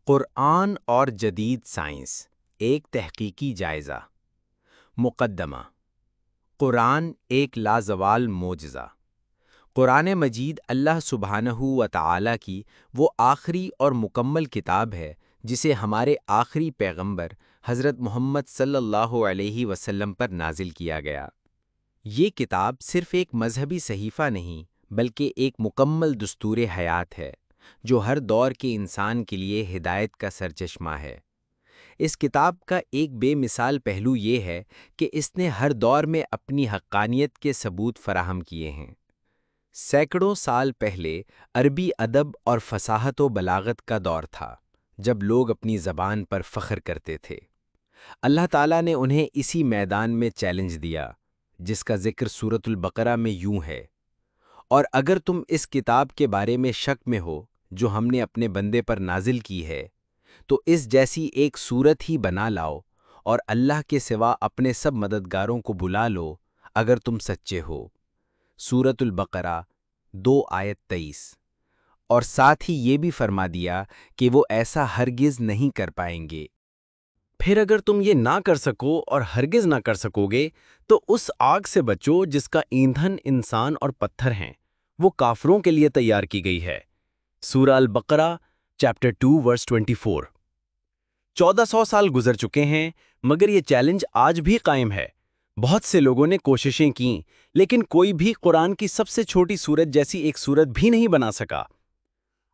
قرآن اور جدید سائنس ایک تحقیقی جائزہ۔ مقدمہ: قرآن ایک لازوال معجزہ۔ قرآن مجید اللہ سبحانہ و تعالیٰ کی وہ آخری اور مکمل کتاب ہے جسے ہمارے آخری پیغمبر حضرت محمد صلی اللہ علیہ وسلم پر نازل کیا گیا۔ یہ کتاب صرف ایک مذہبی صحیفہ نہیں بلکہ ایک مکمل دستور حیات ہے جو ہر دور کے انسان کے لیے ہدایت کا سرچشمہ ہے۔ اس کتاب کا ایک بے مثال پہلو یہ ہے کہ اس نے ہر دور میں اپنی حقانیت کے ثبوت فراہم کیے ہیں۔ سینکڑوں سال پہلے عربی ادب اور فصاحت و بلاغت کا دور تھا جب لوگ اپنی زبان پر فخر کرتے تھے۔ اللہ تعالیٰ نے انہیں اسی میدان میں چیلنج دیا جس کا ذکر سورۃ البقرہ میں یوں ہے: اور اگر تم اس کتاب کے بارے میں شک میں ہو جو ہم نے اپنے بندے پر نازل کی ہے تو اس جیسی ایک صورت ہی بنا لاؤ اور اللہ کے سوا اپنے سب مددگاروں کو بلا لو اگر تم سچے ہو۔ سورۃ البقرہ 2:23۔ اور ساتھ ہی یہ بھی فرما دیا کہ وہ ایسا ہرگز نہیں کر پائیں گے۔ پھر اگر تم یہ نہ کر سکو اور ہرگز نہ کر سکو گے تو اس آگ سے بچو جس کا ایندھن انسان اور پتھر ہیں، وہ کافروں کے لیے تیار کی گئی ہے۔ سورہ البقرہ چیپٹر 2 ورس 24۔ 1400 سال گزر چکے ہیں مگر یہ چیلنج آج بھی قائم ہے۔ بہت سے لوگوں نے کوششیں کیں لیکن کوئی بھی قرآن کی سب سے چھوٹی سورت جیسی ایک سورت بھی نہیں بنا سکا۔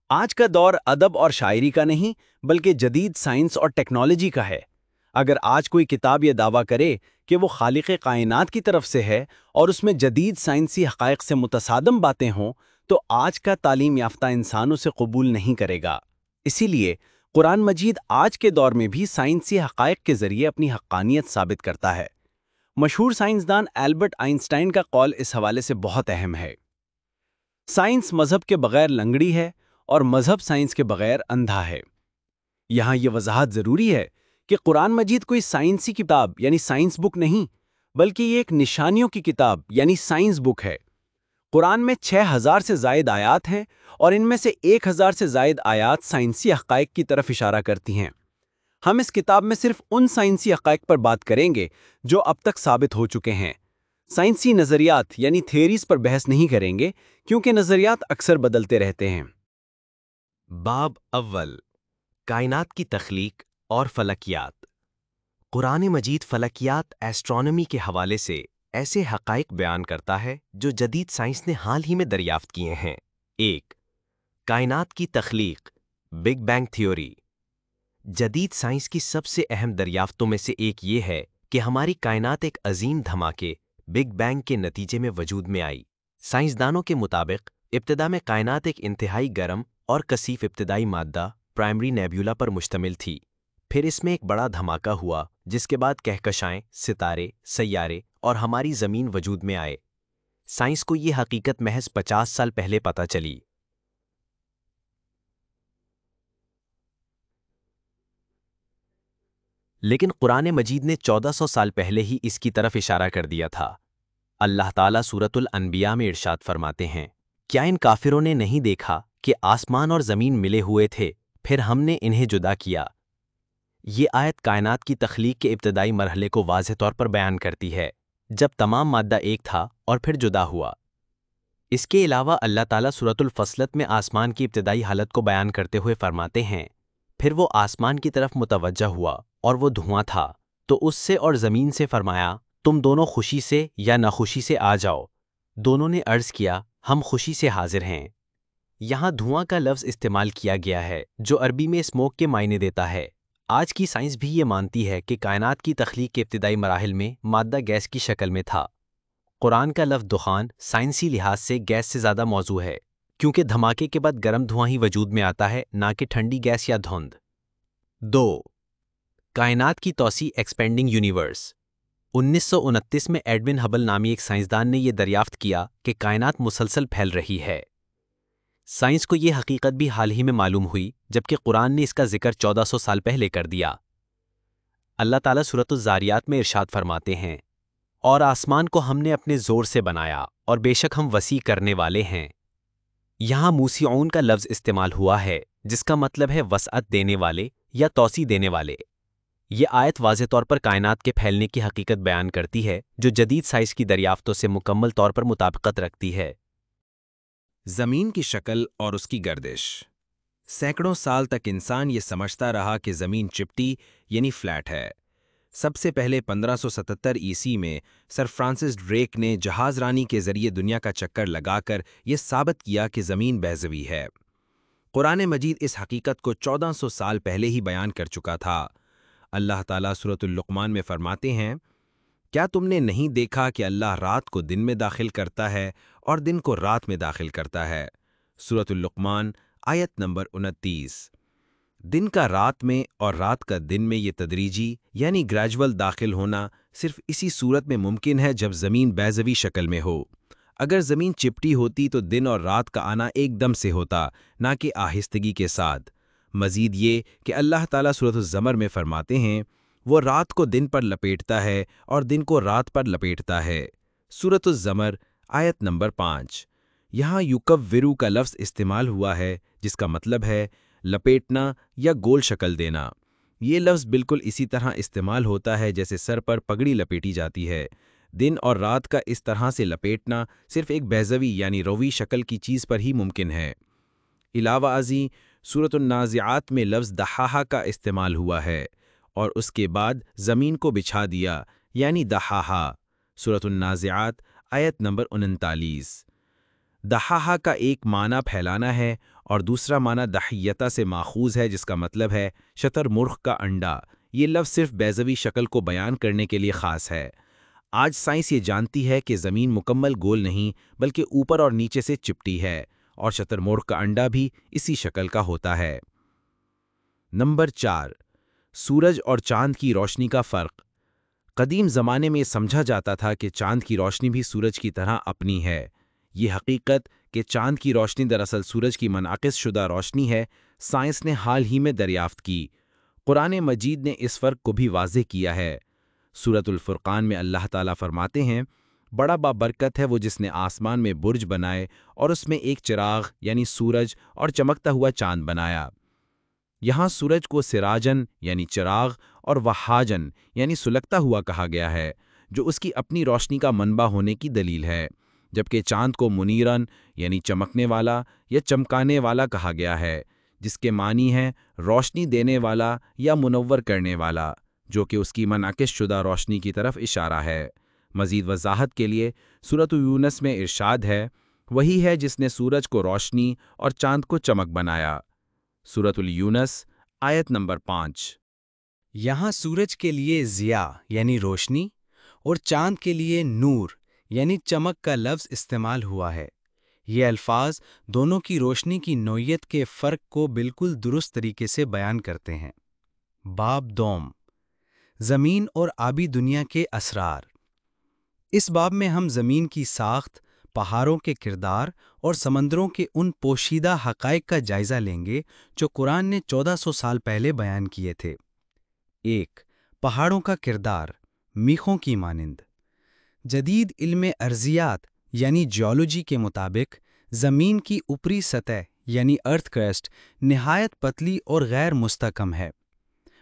آج کا دور ادب اور شاعری کا نہیں بلکہ جدید سائنس اور ٹیکنالوجی کا ہے۔ اگر آج کوئی کتاب یہ دعویٰ کرے کہ وہ خالق کائنات کی طرف سے ہے اور اس میں جدید سائنسی حقائق سے متصادم باتیں ہوں تو آج کا تعلیم یافتہ انسان اسے قبول نہیں کرے گا۔ اسی لیے قرآن مجید آج کے دور میں بھی سائنسی حقائق کے ذریعے اپنی حقانیت ثابت کرتا ہے۔ مشہور سائنسدان البرٹ آئنسٹائن کا قول اس حوالے سے بہت اہم ہے: سائنس مذہب کے بغیر لنگڑی ہے اور مذہب سائنس کے بغیر اندھا ہے۔ یہاں یہ وضاحت ضروری ہے کہ قرآن مجید کوئی سائنسی کتاب یعنی سائنس بک نہیں بلکہ یہ ایک نشانیوں کی کتاب یعنی سائنس بک ہے۔ قرآن میں 6000 سے زائد آیات ہیں اور ان میں سے 1000 سے زائد آیات سائنسی حقائق کی طرف اشارہ کرتی ہیں۔ ہم اس کتاب میں صرف ان سائنسی حقائق پر بات کریں گے جو اب تک ثابت ہو چکے ہیں۔ سائنسی نظریات یعنی تھیریز پر بحث نہیں کریں گے کیونکہ نظریات اکثر بدلتے رہتے ہیں۔ باب اول، کائنات کی تخلیق اور فلکیات۔ قرآن مجید فلکیات ایسٹرونومی کے حوالے سے ایسے حقائق بیان کرتا ہے جو جدید سائنس نے حال ہی میں دریافت کیے ہیں۔ 1. کائنات کی تخلیق، بگ بینگ تھیوری۔ جدید سائنس کی سب سے اہم دریافتوں میں سے ایک یہ ہے کہ ہماری کائنات ایک عظیم دھماکے بگ بینگ کے نتیجے میں وجود میں آئی۔ سائنسدانوں کے مطابق ابتدا میں کائنات ایک انتہائی گرم اور کثیف ابتدائی مادہ پرائمری نیبیولا پر مشتمل تھی۔ پھر اس میں ایک بڑا دھماکہ ہوا جس کے بعد کہکشائیں، ستارے، سیارے اور ہماری زمین وجود میں آئے۔ سائنس کو یہ حقیقت محض 50 سال پہلے پتہ چلی۔ لیکن قرآن مجید نے 1400 سال پہلے ہی اس کی طرف اشارہ کر دیا تھا۔ اللہ تعالیٰ سورۃ الانبیاء میں ارشاد فرماتے ہیں: کیا ان کافروں نے نہیں دیکھا کہ آسمان اور زمین ملے ہوئے تھے پھر ہم نے انہیں جدا کیا؟ یہ آیت کائنات کی تخلیق کے ابتدائی مرحلے کو واضح طور پر بیان کرتی ہے جب تمام مادہ ایک تھا اور پھر جدا ہوا۔ اس کے علاوہ اللہ تعالیٰ سورۃ الفصلت میں آسمان کی ابتدائی حالت کو بیان کرتے ہوئے فرماتے ہیں: پھر وہ آسمان کی طرف متوجہ ہوا اور وہ دھواں تھا، تو اس سے اور زمین سے فرمایا تم دونوں خوشی سے یا ناخوشی سے آ جاؤ۔ دونوں نے عرض کیا ہم خوشی سے حاضر ہیں۔ یہاں دھواں کا لفظ استعمال کیا گیا ہے جو عربی میں اسموک کے معنی دیتا ہے۔ آج کی سائنس بھی یہ مانتی ہے کہ کائنات کی تخلیق کے ابتدائی مراحل میں مادہ گیس کی شکل میں تھا۔ قرآن کا لفظ دخان سائنسی لحاظ سے گیس سے زیادہ موزوں ہے کیونکہ دھماکے کے بعد گرم دھواں ہی وجود میں آتا ہے، نہ کہ ٹھنڈی گیس یا دھند۔ 2. کائنات کی توسیع ایکسپینڈنگ یونیورس۔ 1929 میں ایڈون ہبل نامی ایک سائنسدان نے یہ دریافت کیا کہ کائنات مسلسل پھیل رہی ہے۔ سائنس کو یہ حقیقت بھی حال ہی میں معلوم ہوئی جبکہ قرآن نے اس کا ذکر 1400 سال پہلے کر دیا۔ اللہ تعالیٰ سورۃ الذاریات میں ارشاد فرماتے ہیں: اور آسمان کو ہم نے اپنے زور سے بنایا اور بے شک ہم وسیع کرنے والے ہیں۔ یہاں موسعون کا لفظ استعمال ہوا ہے جس کا مطلب ہے وسعت دینے والے یا توسیع دینے والے۔ یہ آیت واضح طور پر کائنات کے پھیلنے کی حقیقت بیان کرتی ہے جو جدید سائنس کی دریافتوں سے مکمل طور پر مطابقت رکھتی ہے۔ زمین کی شکل اور اس کی گردش۔ سینکڑوں سال تک انسان یہ سمجھتا رہا کہ زمین چپٹی یعنی فلیٹ ہے۔ سب سے پہلے 1577 عیسوی میں سر فرانسس ڈریک نے جہاز رانی کے ذریعے دنیا کا چکر لگا کر یہ ثابت کیا کہ زمین بیضوی ہے۔ قرآن مجید اس حقیقت کو 1400 سال پہلے ہی بیان کر چکا تھا۔ اللہ تعالیٰ سورۃ اللقمان میں فرماتے ہیں، کیا تم نے نہیں دیکھا کہ اللہ رات کو دن میں داخل کرتا ہے اور دن کو رات میں داخل کرتا ہے؟ سورۃ اللقمان آیت نمبر 29۔ دن کا رات میں اور رات کا دن میں یہ تدریجی یعنی گریجول داخل ہونا صرف اسی صورت میں ممکن ہے جب زمین بیضوی شکل میں ہو۔ اگر زمین چپٹی ہوتی تو دن اور رات کا آنا ایک دم سے ہوتا، نہ کہ آہستگی کے ساتھ۔ مزید یہ کہ اللہ تعالیٰ سورۃ الزمر میں فرماتے ہیں، وہ رات کو دن پر لپیٹتا ہے اور دن کو رات پر لپیٹتا ہے۔ سورۃ الزمر آیت نمبر 5۔ یہاں یکورو کا لفظ استعمال ہوا ہے جس کا مطلب ہے لپیٹنا یا گول شکل دینا۔ یہ لفظ بالکل اسی طرح استعمال ہوتا ہے جیسے سر پر پگڑی لپیٹی جاتی ہے۔ دن اور رات کا اس طرح سے لپیٹنا صرف ایک بیضوی یعنی روی شکل کی چیز پر ہی ممکن ہے۔ علاوہ ازیں سورۃ النازعات میں لفظ دحاہا کا استعمال ہوا ہے اور اس کے بعد زمین کو بچھا دیا یعنی دحاہا۔ سورۃ النازعات آیت نمبر 39۔ دحاہا کا ایک معنی پھیلانا ہے اور دوسرا معنی دحیتا سے ماخوذ ہے جس کا مطلب ہے شتر مرغ کا انڈا۔ یہ لفظ صرف بیضوی شکل کو بیان کرنے کے لیے خاص ہے۔ آج سائنس یہ جانتی ہے کہ زمین مکمل گول نہیں بلکہ اوپر اور نیچے سے چپٹی ہے اور شتر مرغ کا انڈا بھی اسی شکل کا ہوتا ہے۔ نمبر 4، سورج اور چاند کی روشنی کا فرق۔ قدیم زمانے میں سمجھا جاتا تھا کہ چاند کی روشنی بھی سورج کی طرح اپنی ہے۔ یہ حقیقت کہ چاند کی روشنی دراصل سورج کی منعکس شدہ روشنی ہے، سائنس نے حال ہی میں دریافت کی۔ قرآن مجید نے اس فرق کو بھی واضح کیا ہے۔ سورۃ الفرقان میں اللہ تعالیٰ فرماتے ہیں، بڑا بابرکت ہے وہ جس نے آسمان میں برج بنائے اور اس میں ایک چراغ یعنی سورج اور چمکتا ہوا چاند بنایا۔ یہاں سورج کو سراجن یعنی چراغ اور وہاجن یعنی سلگتا ہوا کہا گیا ہے، جو اس کی اپنی روشنی کا منبع ہونے کی دلیل ہے، جبکہ چاند کو منیرن یعنی چمکنے والا یا چمکانے والا کہا گیا ہے، جس کے معنی ہے روشنی دینے والا یا منور کرنے والا، جو کہ اس کی منعکس شدہ روشنی کی طرف اشارہ ہے۔ مزید وضاحت کے لیے سورۃ یونس میں ارشاد ہے، وہی ہے جس نے سورج کو روشنی اور چاند کو چمک بنایا۔ سورۃ الیونس آیت نمبر 5۔ یہاں سورج کے لیے ضیاء یعنی روشنی اور چاند کے لیے نور یعنی چمک کا لفظ استعمال ہوا ہے۔ یہ الفاظ دونوں کی روشنی کی نوعیت کے فرق کو بالکل درست طریقے سے بیان کرتے ہیں۔ باب دوم، زمین اور آبی دنیا کے اسرار۔ اس باب میں ہم زمین کی ساخت، پہاڑوں کے کردار اور سمندروں کے ان پوشیدہ حقائق کا جائزہ لیں گے جو قرآن نے 1400 سال پہلے بیان کیے تھے۔ 1، پہاڑوں کا کردار، میخوں کی مانند۔ جدید علم ارضیات یعنی جیولوجی کے مطابق زمین کی اوپری سطح یعنی ارتھ کرسٹ نہایت پتلی اور غیر مستحکم ہے۔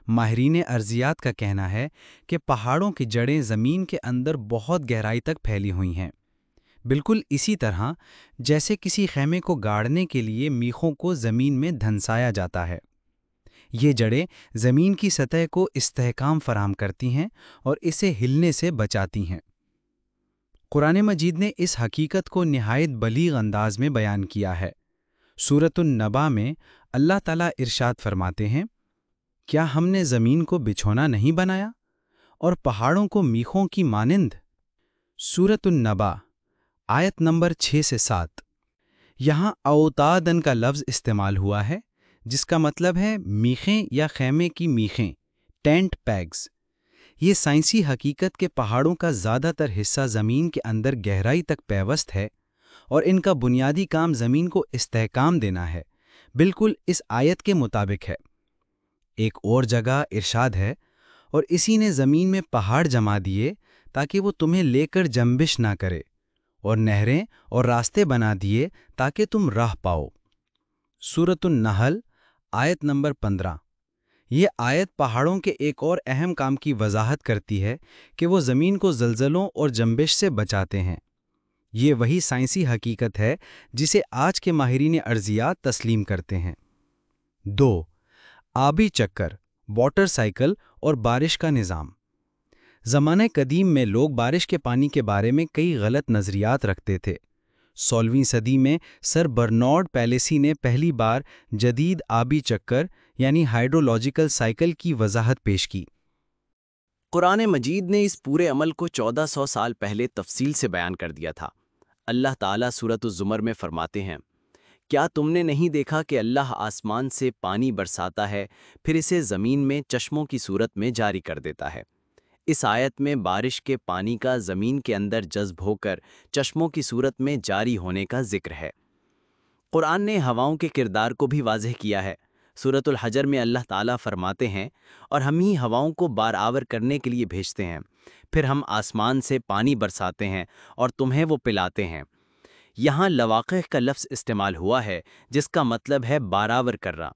ماہرین ارضیات کا کہنا ہے کہ پہاڑوں کی جڑیں زمین کے اندر بہت گہرائی تک پھیلی ہوئی ہیں، بالکل اسی طرح جیسے کسی خیمے کو گاڑنے کے لیے میخوں کو زمین میں دھنسایا جاتا ہے۔ یہ جڑیں زمین کی سطح کو استحکام فراہم کرتی ہیں اور اسے ہلنے سے بچاتی ہیں۔ قرآن مجید نے اس حقیقت کو نہایت بلیغ انداز میں بیان کیا ہے۔ سورۃ النبا میں اللہ تعالیٰ ارشاد فرماتے ہیں، کیا ہم نے زمین کو بچھونا نہیں بنایا اور پہاڑوں کو میخوں کی مانند؟ سورۃ النبا آیت نمبر 6 سے 7۔ یہاں اوتادن کا لفظ استعمال ہوا ہے جس کا مطلب ہے میخیں یا خیمے کی میخیں، ٹینٹ پیگز۔ یہ سائنسی حقیقت کہ پہاڑوں کا زیادہ تر حصہ زمین کے اندر گہرائی تک پیوست ہے اور ان کا بنیادی کام زمین کو استحکام دینا ہے، بالکل اس آیت کے مطابق ہے۔ ایک اور جگہ ارشاد ہے، اور اسی نے زمین میں پہاڑ جما دیے تاکہ وہ تمہیں لے کر جنبش نہ کرے، اور نہریں اور راستے بنا دیے تاکہ تم راہ پاؤ۔ سورۃ النحل آیت نمبر 15۔ یہ آیت پہاڑوں کے ایک اور اہم کام کی وضاحت کرتی ہے کہ وہ زمین کو زلزلوں اور جنبش سے بچاتے ہیں۔ یہ وہی سائنسی حقیقت ہے جسے آج کے ماہرین ارضیات تسلیم کرتے ہیں۔ 2. آبی چکر، واٹر سائیکل اور بارش کا نظام۔ زمانہ قدیم میں لوگ بارش کے پانی کے بارے میں کئی غلط نظریات رکھتے تھے۔ 16ویں صدی میں سر برنارڈ پیلیسی نے پہلی بار جدید آبی چکر یعنی ہائیڈرولوجیکل سائیکل کی وضاحت پیش کی۔ قرآن مجید نے اس پورے عمل کو 1400 سال پہلے تفصیل سے بیان کر دیا تھا۔ اللہ تعالیٰ سورۃ الزمر میں فرماتے ہیں، کیا تم نے نہیں دیکھا کہ اللہ آسمان سے پانی برساتا ہے، پھر اسے زمین میں چشموں کی صورت میں جاری کر دیتا ہے۔ اس آیت میں بارش کے پانی کا زمین کے اندر جذب ہو کر چشموں کی صورت میں جاری ہونے کا ذکر ہے۔ قرآن نے ہواؤں کے کردار کو بھی واضح کیا ہے۔ سورۃ الحجر میں اللہ تعالیٰ فرماتے ہیں، اور ہم ہی ہواؤں کو بارآور کرنے کے لیے بھیجتے ہیں، پھر ہم آسمان سے پانی برساتے ہیں اور تمہیں وہ پلاتے ہیں۔ یہاں لواقع کا لفظ استعمال ہوا ہے جس کا مطلب ہے بارآور کرنا۔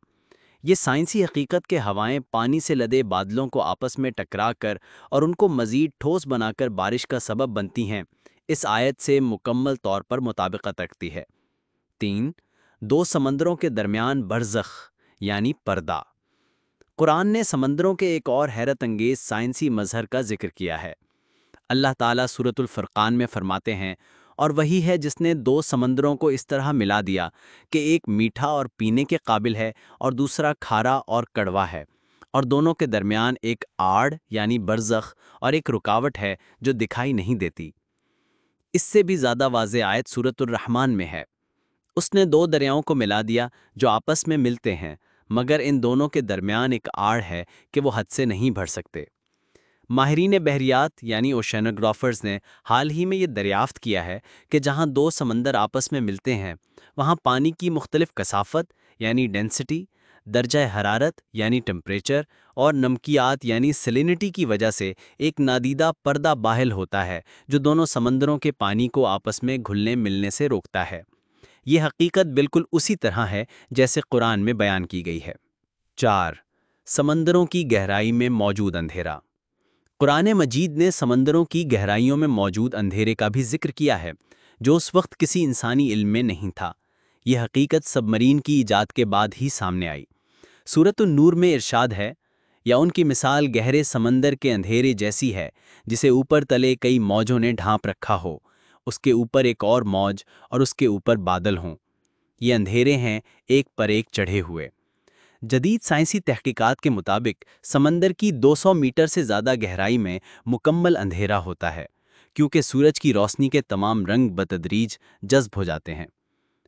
یہ سائنسی حقیقت کہ ہوائیں پانی سے لدے بادلوں کو آپس میں ٹکرا کر اور ان کو مزید ٹھوس بنا کر بارش کا سبب بنتی ہیں، اس آیت سے مکمل طور پر مطابقت رکھتی ہے۔ 3. 2 سمندروں کے درمیان برزخ یعنی پردہ۔ قرآن نے سمندروں کے ایک اور حیرت انگیز سائنسی مظہر کا ذکر کیا ہے۔ اللہ تعالیٰ سورۃ الفرقان میں فرماتے ہیں، اور وہی ہے جس نے 2 سمندروں کو اس طرح ملا دیا کہ ایک میٹھا اور پینے کے قابل ہے اور دوسرا کھارا اور کڑوا ہے، اور دونوں کے درمیان ایک آڑ یعنی برزخ اور ایک رکاوٹ ہے جو دکھائی نہیں دیتی۔ اس سے بھی زیادہ واضح آیت سورۃ الرحمن میں ہے۔ اس نے 2 دریاؤں کو ملا دیا جو آپس میں ملتے ہیں، مگر ان دونوں کے درمیان ایک آڑ ہے کہ وہ حد سے نہیں بڑھ سکتے۔ ماہرین بحریات یعنی اوشینوگرافرز نے حال ہی میں یہ دریافت کیا ہے کہ جہاں 2 سمندر آپس میں ملتے ہیں، وہاں پانی کی مختلف کثافت یعنی ڈینسٹی، درجہ حرارت یعنی ٹمپریچر اور نمکیات یعنی سلینٹی کی وجہ سے ایک نادیدہ پردہ باہل ہوتا ہے جو دونوں سمندروں کے پانی کو آپس میں گھلنے ملنے سے روکتا ہے۔ یہ حقیقت بالکل اسی طرح ہے جیسے قرآن میں بیان کی گئی ہے۔ 4. سمندروں کی گہرائی میں موجود اندھیرا۔ قرآن مجید نے سمندروں کی گہرائیوں میں موجود اندھیرے کا بھی ذکر کیا ہے جو اس وقت کسی انسانی علم میں نہیں تھا۔ یہ حقیقت سب مرین کی ایجاد کے بعد ہی سامنے آئی۔ سورۃ النور میں ارشاد ہے، یا ان کی مثال گہرے سمندر کے اندھیرے جیسی ہے جسے اوپر تلے کئی موجوں نے ڈھانپ رکھا ہو، اس کے اوپر ایک اور موج اور اس کے اوپر بادل ہوں۔ یہ اندھیرے ہیں ایک پر ایک چڑھے ہوئے۔ جدید سائنسی تحقیقات کے مطابق سمندر کی 200 میٹر سے زیادہ گہرائی میں مکمل اندھیرا ہوتا ہے، کیونکہ سورج کی روشنی کے تمام رنگ بتدریج جذب ہو جاتے ہیں۔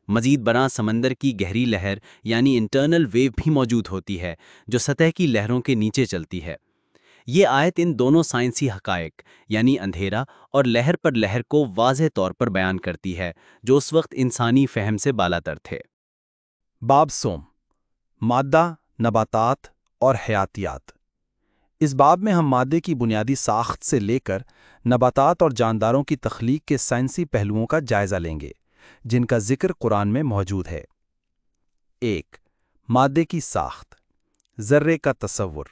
مزید برآں سمندر کی گہری لہر یعنی انٹرنل ویو بھی موجود ہوتی ہے جو سطح کی لہروں کے نیچے چلتی ہے۔ یہ آیت ان دونوں سائنسی حقائق یعنی اندھیرا اور لہر پر لہر کو واضح طور پر بیان کرتی ہے جو اس وقت انسانی فہم سے بالاتر تھے۔ باب سوم، مادہ، نباتات اور حیاتیات۔ اس باب میں ہم مادے کی بنیادی ساخت سے لے کر نباتات اور جانداروں کی تخلیق کے سائنسی پہلوؤں کا جائزہ لیں گے جن کا ذکر قرآن میں موجود ہے۔ 1. مادے کی ساخت، ذرے کا تصور۔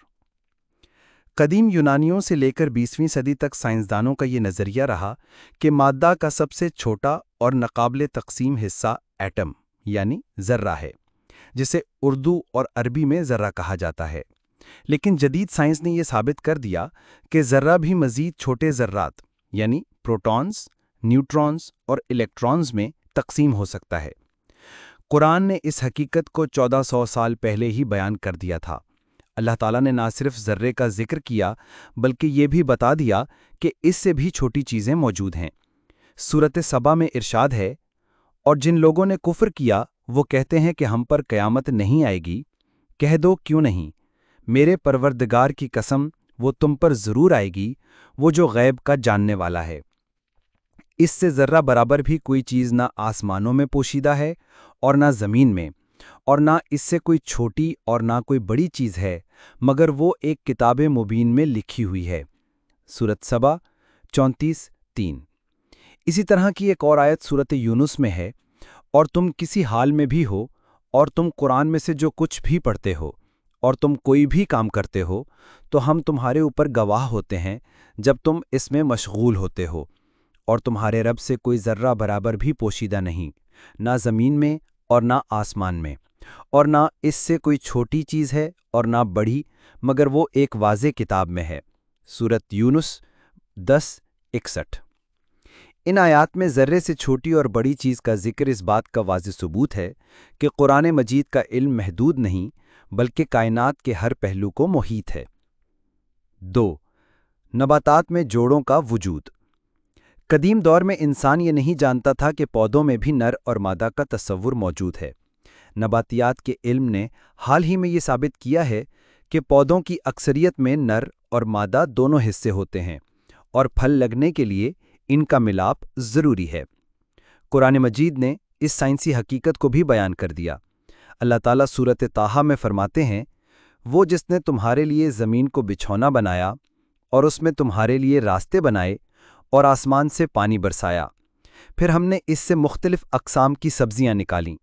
قدیم یونانیوں سے لے کر 20ویں صدی تک سائنسدانوں کا یہ نظریہ رہا کہ مادہ کا سب سے چھوٹا اور ناقابل تقسیم حصہ ایٹم یعنی ذرہ ہے، جسے اردو اور عربی میں ذرہ کہا جاتا ہے۔ لیکن جدید سائنس نے یہ ثابت کر دیا کہ ذرہ بھی مزید چھوٹے ذرات یعنی پروٹونز، نیوٹرونز اور الیکٹرونز میں تقسیم ہو سکتا ہے۔ قرآن نے اس حقیقت کو 1400 سال پہلے ہی بیان کر دیا تھا۔ اللہ تعالیٰ نے نہ صرف ذرے کا ذکر کیا بلکہ یہ بھی بتا دیا کہ اس سے بھی چھوٹی چیزیں موجود ہیں۔ سورۃ سبا میں ارشاد ہے، اور جن لوگوں نے کفر کیا وہ کہتے ہیں کہ ہم پر قیامت نہیں آئے گی، کہہ دو کیوں نہیں، میرے پروردگار کی قسم وہ تم پر ضرور آئے گی، وہ جو غیب کا جاننے والا ہے۔ اس سے ذرہ برابر بھی کوئی چیز نہ آسمانوں میں پوشیدہ ہے اور نہ زمین میں، اور نہ اس سے کوئی چھوٹی اور نہ کوئی بڑی چیز ہے، مگر وہ ایک کتاب مبین میں لکھی ہوئی ہے۔ سورۃ سبا 34:3۔ اسی طرح کی ایک اور آیت سورۃ یونس میں ہے، اور تم کسی حال میں بھی ہو اور تم قرآن میں سے جو کچھ بھی پڑھتے ہو اور تم کوئی بھی کام کرتے ہو تو ہم تمہارے اوپر گواہ ہوتے ہیں جب تم اس میں مشغول ہوتے ہو، اور تمہارے رب سے کوئی ذرہ برابر بھی پوشیدہ نہیں، نہ زمین میں اور نہ آسمان میں، اور نہ اس سے کوئی چھوٹی چیز ہے اور نہ بڑی، مگر وہ ایک واضح کتاب میں ہے۔ سورۃ یونس 10:61۔ ان آیات میں ذرے سے چھوٹی اور بڑی چیز کا ذکر اس بات کا واضح ثبوت ہے کہ قرآن مجید کا علم محدود نہیں بلکہ کائنات کے ہر پہلو کو محیط ہے۔ 2. نباتات میں جوڑوں کا وجود۔ قدیم دور میں انسان یہ نہیں جانتا تھا کہ پودوں میں بھی نر اور مادہ کا تصور موجود ہے۔ نباتیات کے علم نے حال ہی میں یہ ثابت کیا ہے کہ پودوں کی اکثریت میں نر اور مادہ دونوں حصے ہوتے ہیں، اور پھل لگنے کے لیے ان کا ملاپ ضروری ہے۔ قرآن مجید نے اس سائنسی حقیقت کو بھی بیان کر دیا۔ اللہ تعالیٰ سورۃ طٰہٰ میں فرماتے ہیں، وہ جس نے تمہارے لیے زمین کو بچھونا بنایا اور اس میں تمہارے لیے راستے بنائے اور آسمان سے پانی برسایا، پھر ہم نے اس سے مختلف اقسام کی سبزیاں نکالیں۔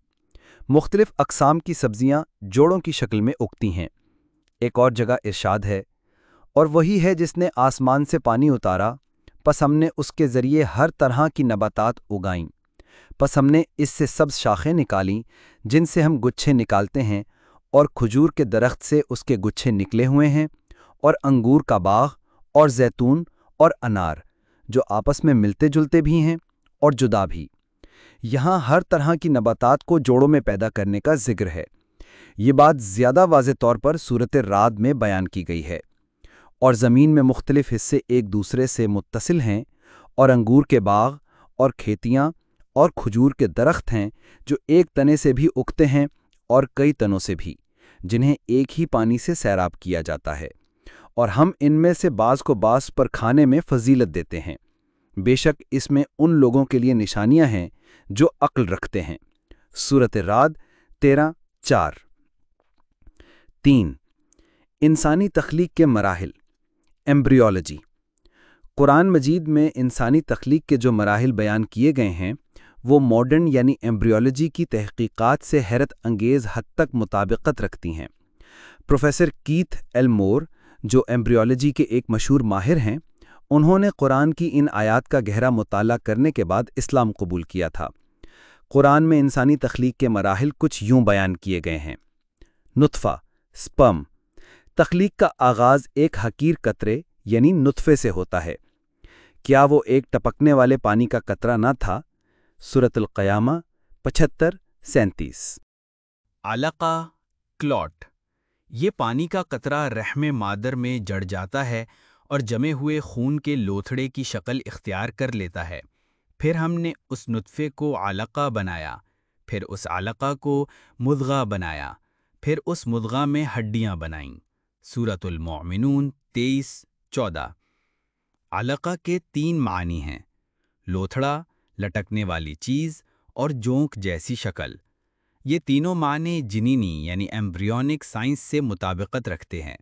مختلف اقسام کی سبزیاں جوڑوں کی شکل میں اگتی ہیں۔ ایک اور جگہ ارشاد ہے، اور وہی ہے جس نے آسمان سے پانی اتارا، پس ہم نے اس کے ذریعے ہر طرح کی نباتات اگائیں، پس ہم نے اس سے سبز شاخیں نکالیں جن سے ہم گچھے نکالتے ہیں، اور کھجور کے درخت سے اس کے گچھے نکلے ہوئے ہیں، اور انگور کا باغ اور زیتون اور انار جو آپس میں ملتے جلتے بھی ہیں اور جدا بھی۔ یہاں ہر طرح کی نباتات کو جوڑوں میں پیدا کرنے کا ذکر ہے۔ یہ بات زیادہ واضح طور پر سورۃ رعد میں بیان کی گئی ہے۔ اور زمین میں مختلف حصے ایک دوسرے سے متصل ہیں، اور انگور کے باغ اور کھیتیاں اور کھجور کے درخت ہیں جو ایک تنے سے بھی اگتے ہیں اور کئی تنوں سے بھی، جنہیں ایک ہی پانی سے سیراب کیا جاتا ہے، اور ہم ان میں سے بعض کو بعض پر کھانے میں فضیلت دیتے ہیں۔ بے شک اس میں ان لوگوں کے لیے نشانیاں ہیں جو عقل رکھتے ہیں۔ سورۃ رعد 13:4۔ 3. انسانی تخلیق کے مراحل۔ ایمبریولوجی۔ قرآن مجید میں انسانی تخلیق کے جو مراحل بیان کیے گئے ہیں وہ ماڈرن یعنی ایمبریولوجی کی تحقیقات سے حیرت انگیز حد تک مطابقت رکھتی ہیں۔ پروفیسر کیتھ ایل مور، جو ایمبریولوجی کے ایک مشہور ماہر ہیں، انہوں نے قرآن کی ان آیات کا گہرا مطالعہ کرنے کے بعد اسلام قبول کیا تھا۔ قرآن میں انسانی تخلیق کے مراحل کچھ یوں بیان کیے گئے ہیں۔ نطفہ، سپرم۔ تخلیق کا آغاز ایک حقیر قطرے یعنی نطفے سے ہوتا ہے۔ کیا وہ ایک ٹپکنے والے پانی کا قطرہ نہ تھا؟ سورۃ القیامہ 75:37۔ علقہ، کلوٹ۔ یہ پانی کا قطرہ رحم مادر میں جڑ جاتا ہے اور جمے ہوئے خون کے لوتھڑے کی شکل اختیار کر لیتا ہے۔ پھر ہم نے اس نطفے کو علقہ بنایا، پھر اس علقہ کو مضغہ بنایا، پھر اس مضغہ میں ہڈیاں بنائیں۔ سورۃ المؤمنون 23:14۔ علقہ کے 3 معنی ہیں: لوتھڑا، لٹکنے والی چیز، اور جونک جیسی شکل۔ یہ تینوں معنی جنینی یعنی ایمبریونک سائنس سے مطابقت رکھتے ہیں،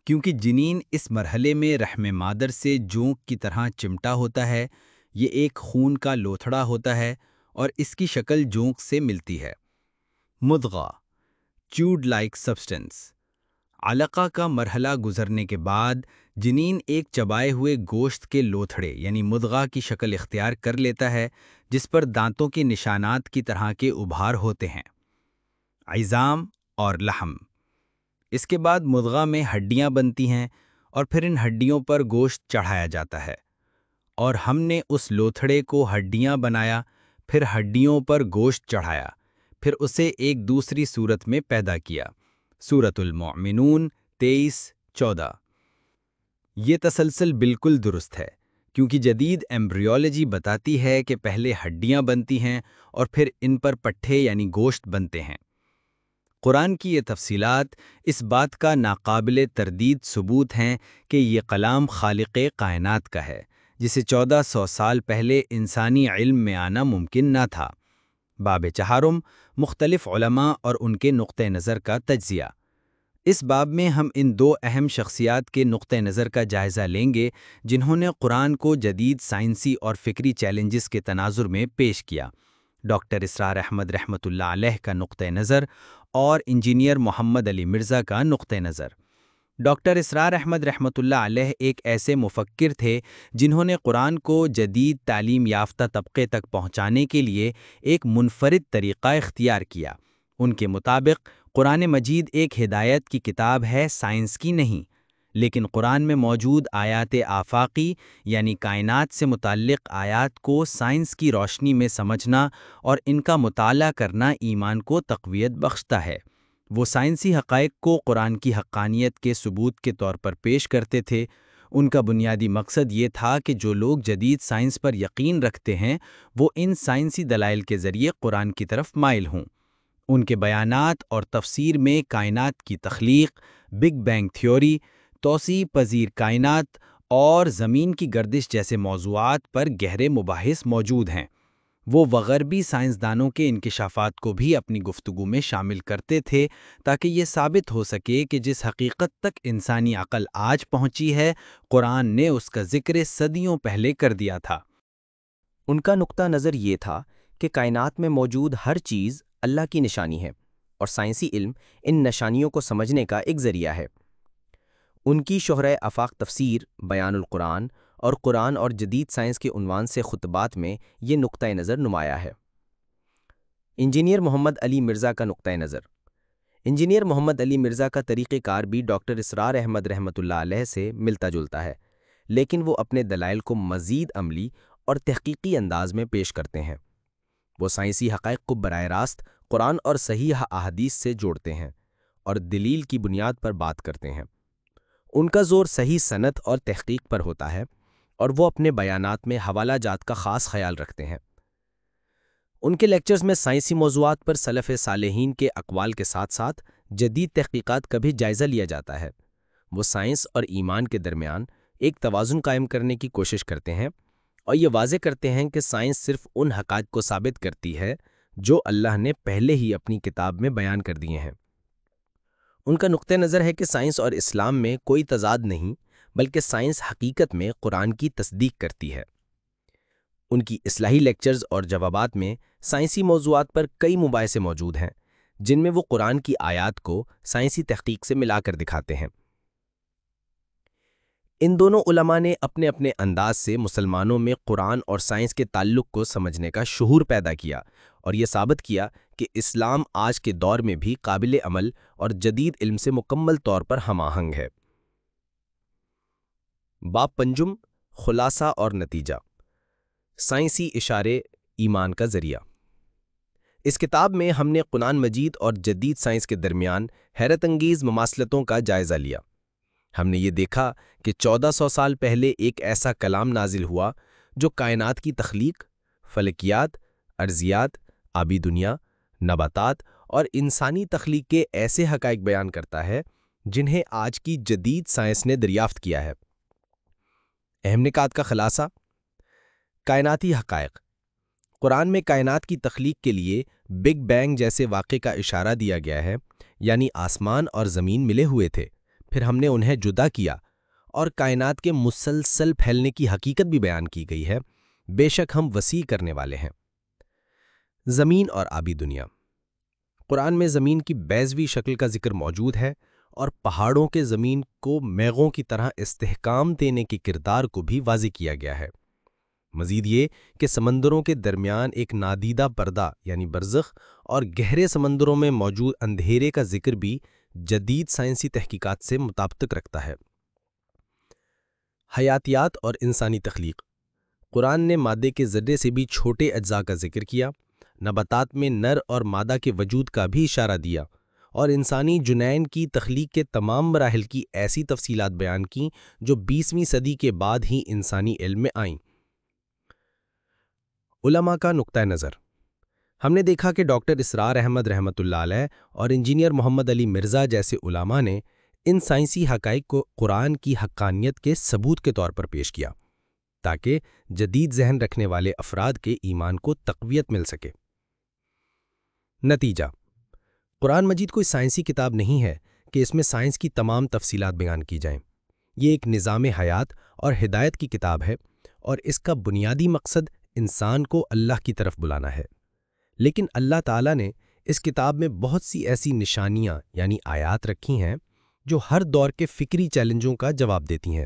کیونکہ جنین اس مرحلے میں رحم مادر سے جونک کی طرح چمٹا ہوتا ہے۔ یہ ایک خون کا لوتھڑا ہوتا ہے اور اس کی شکل جونک سے ملتی ہے۔ مضغہ، چیوڈ لائک سبسٹنس۔ علقہ کا مرحلہ گزرنے کے بعد جنین ایک چبائے ہوئے گوشت کے لوتھڑے یعنی مضغہ کی شکل اختیار کر لیتا ہے، جس پر دانتوں کے نشانات کی طرح کے ابھار ہوتے ہیں۔ عظام اور لحم۔ اس کے بعد مضغہ میں ہڈیاں بنتی ہیں اور پھر ان ہڈیوں پر گوشت چڑھایا جاتا ہے، اور ہم نے اس لوتھڑے کو ہڈیاں بنایا، پھر ہڈیوں پر گوشت چڑھایا، پھر اسے ایک دوسری صورت میں پیدا کیا۔ سورۃ المؤمنون 23:14۔ یہ تسلسل بالکل درست ہے، کیونکہ جدید ایمبریولوجی بتاتی ہے کہ پہلے ہڈیاں بنتی ہیں اور پھر ان پر پٹھے یعنی گوشت بنتے ہیں۔ قرآن کی یہ تفصیلات اس بات کا ناقابل تردید ثبوت ہیں کہ یہ کلام خالق کائنات کا ہے، جسے 1400 سال پہلے انسانی علم میں آنا ممکن نہ تھا۔ باب چہارم، مختلف علماء اور ان کے نقطہ نظر کا تجزیہ۔ اس باب میں ہم ان دو اہم شخصیات کے نقطہ نظر کا جائزہ لیں گے جنہوں نے قرآن کو جدید سائنسی اور فکری چیلنجز کے تناظر میں پیش کیا: ڈاکٹر اسرار احمد رحمۃ اللہ علیہ کا نقطہ نظر اور انجینئر محمد علی مرزا کا نقطہ نظر۔ ڈاکٹر اسرار احمد رحمۃ اللہ علیہ ایک ایسے مفکر تھے جنہوں نے قرآن کو جدید تعلیم یافتہ طبقے تک پہنچانے کے لیے ایک منفرد طریقہ اختیار کیا۔ ان کے مطابق قرآن مجید ایک ہدایت کی کتاب ہے، سائنس کی نہیں، لیکن قرآن میں موجود آیات آفاقی یعنی کائنات سے متعلق آیات کو سائنس کی روشنی میں سمجھنا اور ان کا مطالعہ کرنا ایمان کو تقویت بخشتا ہے۔ وہ سائنسی حقائق کو قرآن کی حقانیت کے ثبوت کے طور پر پیش کرتے تھے۔ ان کا بنیادی مقصد یہ تھا کہ جو لوگ جدید سائنس پر یقین رکھتے ہیں وہ ان سائنسی دلائل کے ذریعے قرآن کی طرف مائل ہوں۔ ان کے بیانات اور تفسیر میں کائنات کی تخلیق، بگ بینگ تھیوری، توسیع پذیر کائنات اور زمین کی گردش جیسے موضوعات پر گہرے مباحث موجود ہیں۔ وہ غربی سائنسدانوں کے انکشافات کو بھی اپنی گفتگو میں شامل کرتے تھے تاکہ یہ ثابت ہو سکے کہ جس حقیقت تک انسانی عقل آج پہنچی ہے، قرآن نے اس کا ذکر صدیوں پہلے کر دیا تھا۔ ان کا نقطہ نظر یہ تھا کہ کائنات میں موجود ہر چیز اللہ کی نشانی ہے اور سائنسی علم ان نشانیوں کو سمجھنے کا ایک ذریعہ ہے۔ ان کی شہرہ آفاق تفسیر، بیان القرآن اور قرآن اور جدید سائنس کے عنوان سے خطبات میں یہ نقطہ نظر نمایاں ہے۔ انجینئر محمد علی مرزا کا نقطہ نظر۔ انجینئر محمد علی مرزا کا طریقہ کار بھی ڈاکٹر اسرار احمد رحمۃ اللہ علیہ سے ملتا جلتا ہے، لیکن وہ اپنے دلائل کو مزید عملی اور تحقیقی انداز میں پیش کرتے ہیں۔ وہ سائنسی حقائق کو براہ راست قرآن اور صحیح احادیث سے جوڑتے ہیں اور دلیل کی بنیاد پر بات کرتے ہیں۔ ان کا زور صحیح سند اور تحقیق پر ہوتا ہے اور وہ اپنے بیانات میں حوالہ جات کا خاص خیال رکھتے ہیں۔ ان کے لیکچرز میں سائنسی موضوعات پر سلف صالحین کے اقوال کے ساتھ ساتھ جدید تحقیقات کا بھی جائزہ لیا جاتا ہے۔ وہ سائنس اور ایمان کے درمیان ایک توازن قائم کرنے کی کوشش کرتے ہیں اور یہ واضح کرتے ہیں کہ سائنس صرف ان حقائق کو ثابت کرتی ہے جو اللہ نے پہلے ہی اپنی کتاب میں بیان کر دیے ہیں۔ ان کا نقطہ نظر ہے کہ سائنس اور اسلام میں کوئی تضاد نہیں، بلکہ سائنس حقیقت میں قرآن کی تصدیق کرتی ہے۔ ان کی اصلاحی لیکچرز اور جوابات میں سائنسی موضوعات پر کئی مباحثے موجود ہیں، جن میں وہ قرآن کی آیات کو سائنسی تحقیق سے ملا کر دکھاتے ہیں۔ ان دونوں علماء نے اپنے اپنے انداز سے مسلمانوں میں قرآن اور سائنس کے تعلق کو سمجھنے کا شعور پیدا کیا اور یہ ثابت کیا کہ اسلام آج کے دور میں بھی قابل عمل اور جدید علم سے مکمل طور پر ہم آہنگ ہے۔ باب پنجم، خلاصہ اور نتیجہ، سائنسی اشارے ایمان کا ذریعہ۔ اس کتاب میں ہم نے قرآن مجید اور جدید سائنس کے درمیان حیرت انگیز مماثلتوں کا جائزہ لیا۔ ہم نے یہ دیکھا کہ 1400 سال پہلے ایک ایسا کلام نازل ہوا جو کائنات کی تخلیق، فلکیات، ارضیات، آبی دنیا، نباتات اور انسانی تخلیق کے ایسے حقائق بیان کرتا ہے جنہیں آج کی جدید سائنس نے دریافت کیا ہے۔ اہم نکات کا خلاصہ، کائناتی حقائق۔ قرآن میں کائنات کی تخلیق کے لیے بگ بینگ جیسے واقعے کا اشارہ دیا گیا ہے، یعنی آسمان اور زمین ملے ہوئے تھے، پھر ہم نے انہیں جدا کیا اور کائنات کے مسلسل پھیلنے کی حقیقت بھی بیان کی گئی ہے۔ بے شک ہم وسیع کرنے والے ہیں۔ زمین اور آبی دنیا۔ قرآن میں زمین کی بیضوی شکل کا ذکر موجود ہے اور پہاڑوں کے زمین کو میغوں کی طرح استحکام دینے کے کردار کو بھی واضح کیا گیا ہے۔ مزید یہ کہ سمندروں کے درمیان ایک نادیدہ پردہ یعنی برزخ اور گہرے سمندروں میں موجود اندھیرے کا ذکر بھی جدید سائنسی تحقیقات سے مطابقت رکھتا ہے۔ حیاتیات اور انسانی تخلیق۔ قرآن نے مادے کے ذرے سے بھی چھوٹے اجزاء کا ذکر کیا، نباتات میں نر اور مادہ کے وجود کا بھی اشارہ دیا اور انسانی جنین کی تخلیق کے تمام مراحل کی ایسی تفصیلات بیان کیں جو 20ویں صدی کے بعد ہی انسانی علم میں آئیں۔ علماء کا نقطہ نظر۔ ہم نے دیکھا کہ ڈاکٹر اسرار احمد رحمۃ اللہ علیہ اور انجینئر محمد علی مرزا جیسے علماء نے ان سائنسی حقائق کو قرآن کی حقانیت کے ثبوت کے طور پر پیش کیا تاکہ جدید ذہن رکھنے والے افراد کے ایمان کو تقویت مل سکے۔ نتیجہ، قرآن مجید کوئی سائنسی کتاب نہیں ہے کہ اس میں سائنس کی تمام تفصیلات بیان کی جائیں۔ یہ ایک نظام حیات اور ہدایت کی کتاب ہے اور اس کا بنیادی مقصد انسان کو اللہ کی طرف بلانا ہے۔ لیکن اللہ تعالیٰ نے اس کتاب میں بہت سی ایسی نشانیاں یعنی آیات رکھی ہیں جو ہر دور کے فکری چیلنجوں کا جواب دیتی ہیں۔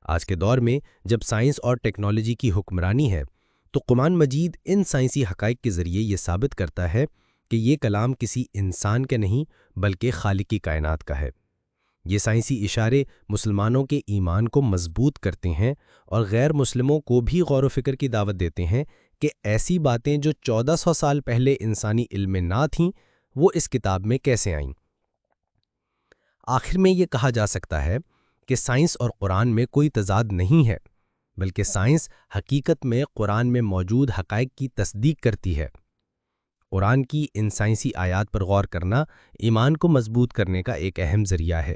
آج کے دور میں جب سائنس اور ٹیکنالوجی کی حکمرانی ہے تو قرآن مجید ان سائنسی حقائق کے ذریعے یہ ثابت کرتا ہے کہ یہ کلام کسی انسان کے نہیں بلکہ خالق کی کائنات کا ہے۔ یہ سائنسی اشارے مسلمانوں کے ایمان کو مضبوط کرتے ہیں اور غیر مسلموں کو بھی غور و فکر کی دعوت دیتے ہیں کہ ایسی باتیں جو 1400 سال پہلے انسانی علم میں نہ تھیں وہ اس کتاب میں کیسے آئیں۔ آخر میں یہ کہا جا سکتا ہے کہ سائنس اور قرآن میں کوئی تضاد نہیں ہے، بلکہ سائنس حقیقت میں قرآن میں موجود حقائق کی تصدیق کرتی ہے۔ قرآن کی ان سائنسی آیات پر غور کرنا ایمان کو مضبوط کرنے کا ایک اہم ذریعہ ہے۔